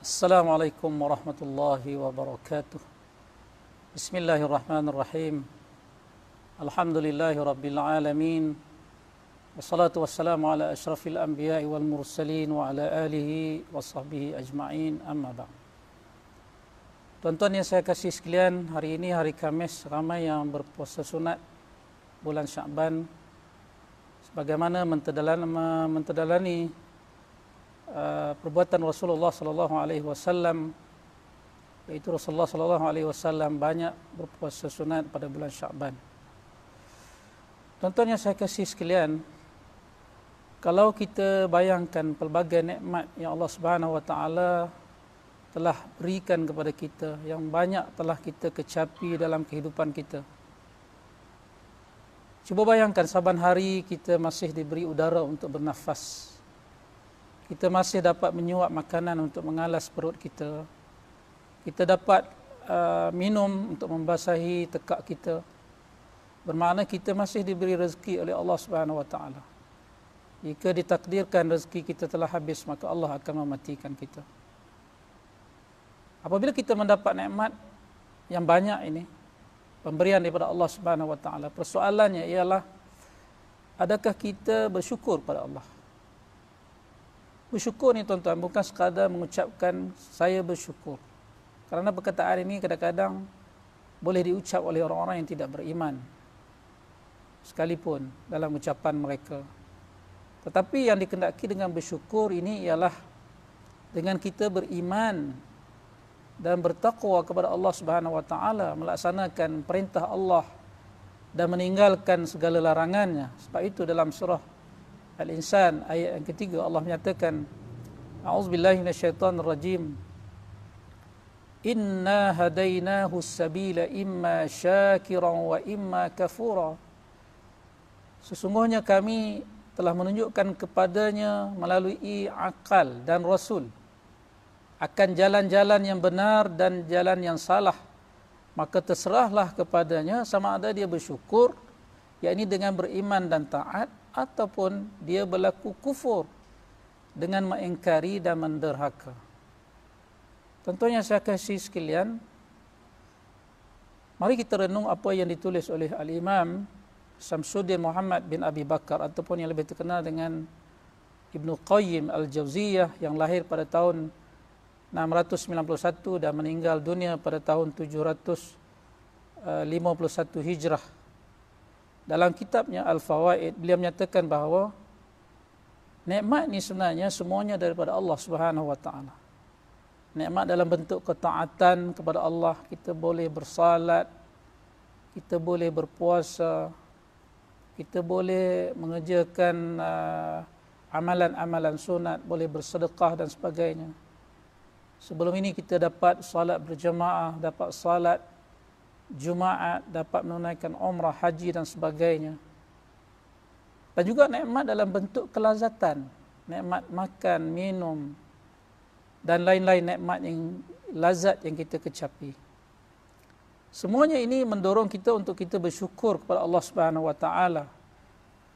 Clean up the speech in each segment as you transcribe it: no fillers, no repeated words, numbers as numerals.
Assalamualaikum warahmatullahi wabarakatuh. Bismillahirrahmanirrahim. Alhamdulillahi rabbil alamin. Wassalatu wassalamu ala asyrafil anbiya'i wal mursalin wa ala alihi wa sahbihi ajma'in, amma ba'd. Tuan-tuan yang saya kasih sekalian, hari ini hari Khamis, ramai yang berpuasa sunat bulan Sya'ban sebagaimana mentedalani perbuatan Rasulullah sallallahu alaihi wasallam, yaitu Rasulullah sallallahu alaihi wasallam banyak berpuasa sunat pada bulan Sya'ban. Tuan-tuan yang saya kasih sekalian, kalau kita bayangkan pelbagai nikmat yang Allah Subhanahu wa taala telah berikan kepada kita, yang banyak telah kita kecapi dalam kehidupan kita. Cuba bayangkan saban hari kita masih diberi udara untuk bernafas. Kita masih dapat menyuap makanan untuk mengalas perut kita. Kita dapat minum untuk membasahi tekak kita. Bermakna kita masih diberi rezeki oleh Allah Subhanahu wa taala. Jika ditakdirkan rezeki kita telah habis, maka Allah akan mematikan kita. Apabila kita mendapat nikmat yang banyak ini, pemberian daripada Allah Subhanahu wa taala, persoalannya ialah adakah kita bersyukur pada Allah? Bersyukur ni tuan-tuan bukan sekadar mengucapkan saya bersyukur. Kerana perkataan ini kadang-kadang boleh diucap oleh orang-orang yang tidak beriman sekalipun dalam ucapan mereka. Tetapi yang dikehendaki dengan bersyukur ini ialah dengan kita beriman dan bertakwa kepada Allah Subhanahu wa taala, melaksanakan perintah Allah dan meninggalkan segala larangannya. Sebab itu dalam surah Al-Insan ayat yang ketiga Allah menyatakan, A'udzubillahi minasyaitonirrajim. Inna hadainahu as-sabila imma syakiran wa imma kafura. Sesungguhnya kami telah menunjukkan kepadanya melalui akal dan rasul akan jalan-jalan yang benar dan jalan yang salah. Maka terserahlah kepadanya sama ada dia bersyukur, yakni dengan beriman dan taat, ataupun dia berlaku kufur dengan mengingkari dan menderhaka. Tentunya saya kasih sekalian, mari kita renung apa yang ditulis oleh Al-Imam Syamsuddin Muhammad bin Abi Bakar, ataupun yang lebih terkenal dengan Ibnu Qayyim Al-Jauziyah, yang lahir pada tahun 691 dan meninggal dunia pada tahun 751 Hijrah. Dalam kitabnya Al-Fawaid, beliau menyatakan bahawa nikmat ni sebenarnya semuanya daripada Allah Subhanahu wa taala. Nikmat dalam bentuk ketaatan kepada Allah, kita boleh bersalat, kita boleh berpuasa, kita boleh mengerjakan amalan-amalan sunat, boleh bersedekah dan sebagainya. Sebelum ini kita dapat salat berjemaah, dapat salat Jumaat, dapat menunaikan umrah, haji dan sebagainya. Dan juga nikmat dalam bentuk kelazatan, nikmat makan, minum dan lain-lain nikmat yang lazat yang kita kecapi. Semuanya ini mendorong kita untuk kita bersyukur kepada Allah Subhanahu wa taala.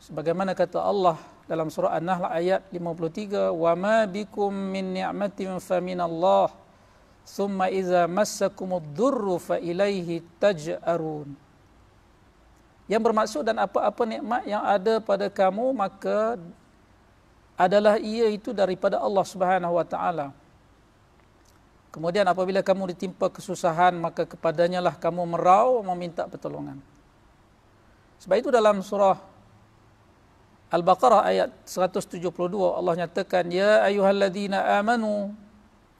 Sebagaimana kata Allah dalam surah An-Nahl ayat 53, "Wa ma bikum min ni'matin faminallah. Thumma iza massakumud durru fa ilaihi taj'arun." Yang bermaksud, dan apa-apa nikmat yang ada pada kamu maka adalah ia itu daripada Allah Subhanahu wa taala. Kemudian apabila kamu ditimpa kesusahan, maka kepadanya lah kamu merau meminta pertolongan. Sebab itu dalam surah Al-Baqarah ayat 172 Allah nyatakan, "Ya ayyuhalladzina amanu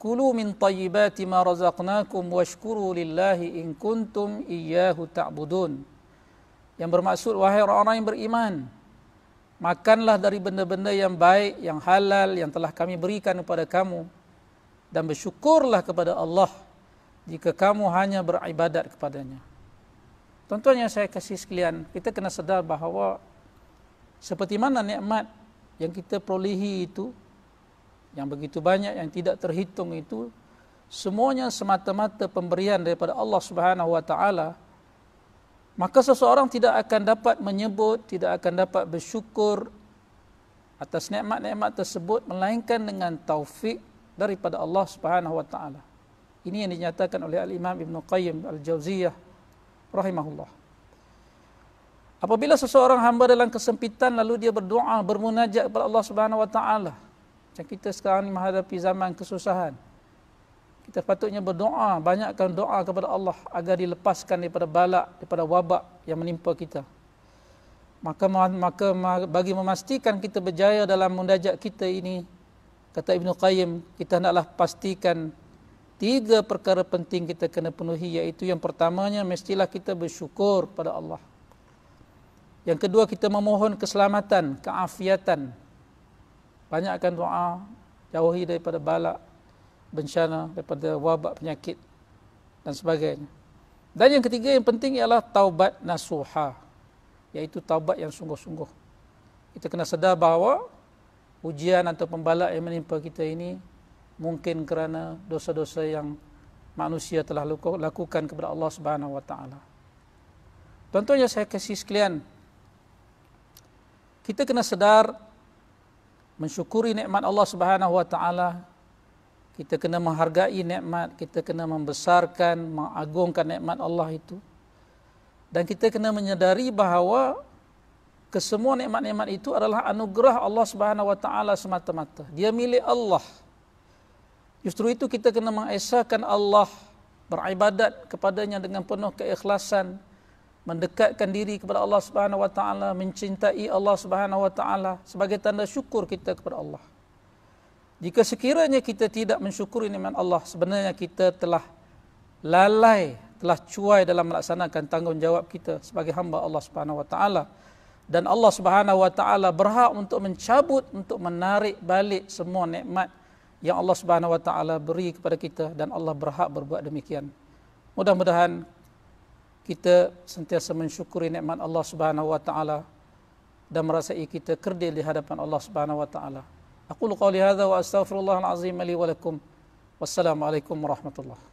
kulu min tayyibati ma razaqnakum washkuru lillahi in kuntum iyyahu ta'budun." Yang bermaksud, wahai orang-orang yang beriman, makanlah dari benda-benda yang baik, yang halal, yang telah kami berikan kepada kamu, dan bersyukurlah kepada Allah jika kamu hanya beribadat kepadanya. Tuan-tuan yang saya kasih sekalian, kita kena sedar bahawa seperti mana nikmat yang kita perolehi itu, yang begitu banyak, yang tidak terhitung itu, semuanya semata-mata pemberian daripada Allah Subhanahu wa taala. Maka seseorang tidak akan dapat menyebut, tidak akan dapat bersyukur atas nikmat-nikmat tersebut melainkan dengan taufik daripada Allah Subhanahu wa taala. Ini yang dinyatakan oleh Al-Imam Ibnu Qayyim Al-Jauziyah rahimahullah. Apabila seseorang hamba dalam kesempitan lalu dia berdoa, bermunajat kepada Allah Subhanahu wa taala. Macam kita sekarang ni menghadapi zaman kesusahan. Kita patutnya berdoa, banyakkan doa kepada Allah agar dilepaskan daripada bala, daripada wabak yang menimpa kita. Maka bagi memastikan kita berjaya dalam munajat kita ini, kata Ibnu Qayyim, kita hendaklah pastikan 3 perkara penting kita kena penuhi, iaitu yang pertamanya mestilah kita bersyukur pada Allah. Yang kedua, kita memohon keselamatan, keafiatan. Banyakkan doa, jauhi daripada bala, bencana, daripada wabak penyakit dan sebagainya. Dan yang ketiga yang penting ialah taubat nasuha, iaitu taubat yang sungguh-sungguh. Kita kena sedar bahawa ujian atau pembalak yang menimpa kita ini mungkin kerana dosa-dosa yang manusia telah lakukan kepada Allah Subhanahu wa taala. Contohnya saya kasih sekalian, kita kena sedar mensyukuri nikmat Allah Subhanahu wa taala. Kita kena menghargai nikmat, kita kena membesarkan, mengagungkan nikmat Allah itu. Dan kita kena menyadari bahawa kesemua nikmat-nikmat itu adalah anugerah Allah Subhanahu wa taala semata-mata. Dia milik Allah. Justru itu kita kena mengesahkan Allah, beribadat kepadanya dengan penuh keikhlasan, mendekatkan diri kepada Allah Subhanahu wa taala, mencintai Allah Subhanahu wa taala sebagai tanda syukur kita kepada Allah. Jika sekiranya kita tidak mensyukuri nikmat Allah, sebenarnya kita telah lalai, telah cuai dalam melaksanakan tanggungjawab kita sebagai hamba Allah Subhanahu wa taala. Dan Allah Subhanahu wa taala berhak untuk mencabut, untuk menarik balik semua nikmat yang Allah Subhanahu wa taala beri kepada kita, dan Allah berhak berbuat demikian. Mudah-mudahan kita sentiasa mensyukuri nikmat Allah Subhanahu wa taala dan merasai kita kerdil di hadapan Allah Subhanahu wa taala. Aqulu qawli hadza wa astaghfirullahal azim li wa lakum. Wassalamualaikum warahmatullahi